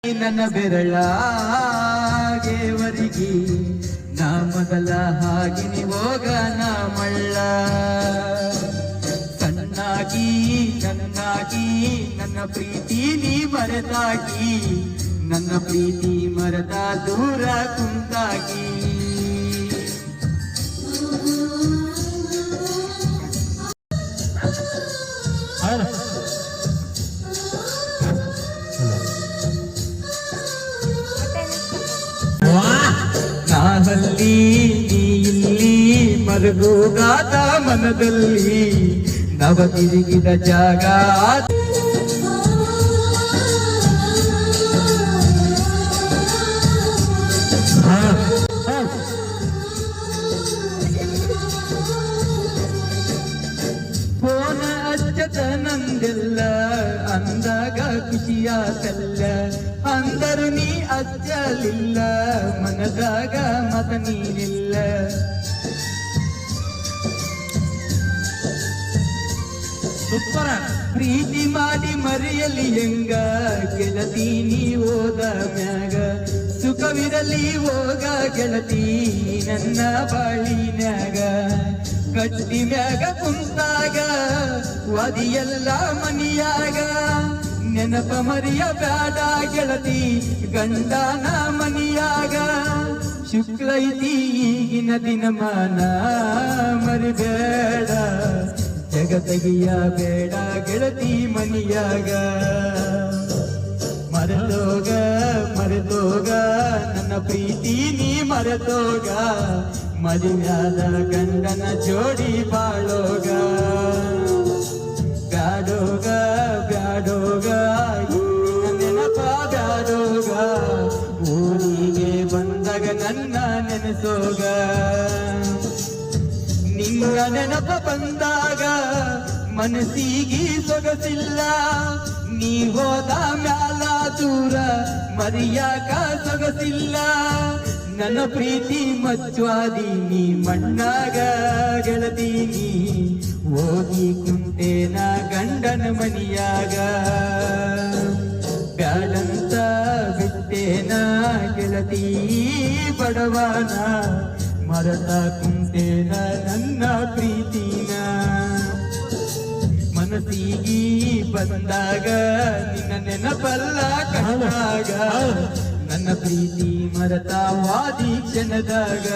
ನನ್ನ ಬೆರಳಾಗೆವರಿಗೆ ನಾ ಮೊದಲ ಹಾಗೆ ಹೋಗ ನಾ ಮಳ್ಳ ಸಣ್ಣಾಗಿ ನನ್ನಾಗಿ ನನ್ನ ಪ್ರೀತಿ ನೀ ಮರೆತಾಗಿ ನನ್ನ ಪ್ರೀತಿ ಮರೆತ ದೂರ ಕುಂತಾಗಿ ನಾನಲ್ಲಿ ನೀ ಇಲ್ಲಿ ಮರುಗುಗಾದ ಮನದಲ್ಲಿ ನವ ತಿರುಗಿದ ಜಾಗ ಫೋನ ಅಜ್ಜತ ನಂದೆಲ್ಲ ಅಂದಾಗ ಖುಷಿಯಾತಲ್ಲ ಅಂದರು ನೀ ಅಜ್ಜಲಿಲ್ಲ ಮನದಾಗ ಮತ ನೀನಿಲ್ಲ ಸೂಪರ ಪ್ರೀತಿ ಮಾಡಿ ಮರೆಯಲಿ ಹೆಂಗ ಗೆಳತಿ ನೀ ಹೋದ ಮ್ಯಾಗ ಸುಖವಿರಲಿ ಹೋಗ ಗೆಳತಿ ನನ್ನ ಬಾಳಿನ್ಯಾಗ ಕಟ್ಟಿ ಮ್ಯಾಗ ಕುಂತಾಗ ವಾದಿಯೆಲ್ಲ ಮನಿಯಾಗ ನೆನಪ ಮರಿಯ ಬ್ಯಾಡ ಗೆಳತಿ ಗಂಡನ ಮನಿಯಾಗ ಶುಕ್ಲೈತಿ ಈಗಿನ ದಿನಮಾನ ಮರಿಬೇಡ ಜಗತಗಿಯ ಬೇಡ ಗೆಳತಿ ಮನಿಯಾಗ ಮರೆತೋಗ ಮರೆತೋಗ ನನ್ನ ಪ್ರೀತಿ ನೀ ಮರೆತೋಗ ಮದುವ್ಯಾದ ಗಂಡನ ಜೋಡಿ ಬಾಳೋಗ ಬ್ಯಾಡೋಗ ಬ್ಯಾಡೋಗ ನೆನಪ ಬ್ಯಾಡೋಗ ಊರಿಗೆ ಬಂದಾಗ ನನ್ನ ನೆನೆಸೋಗ ನಿನ್ನ ನೆನಪ ಬಂದಾಗ ಮನಸ್ಸಿಗೆ ಸೊಗಸಿಲ್ಲ ನೀ ಹೋದ ಮ್ಯಾಲ ದೂರ ಮರಿಯಾಕ ಸೊಗಸಿಲ್ಲ ನನ್ನ ಪ್ರೀತಿ ಮಚ್ಚುವಾದೀನಿ ಮಣ್ಣಾಗ ಗೆಳತೀನಿ ಹೋಗಿ ಕುಂತೇನ ಗಂಡನ ಮನಿಯಾಗ ಬ್ಯಾಡಂತ ಬಿಟ್ಟೇನ ಗೆಳತಿ ಬಡವನ ಮರತ ಕುಂತೇನ ನನ್ನ ಪ್ರೀತಿನ ಮನಸ್ಸಿಗೆ ಬಂದಾಗ ನಿನ್ನ ನೆನಪಲ್ಲ ಕಣ್ಣಾಗ ನನ್ನ ಪ್ರೀತಿ ಮರತ ವಾದಿ ಕ್ಷಣದಾಗ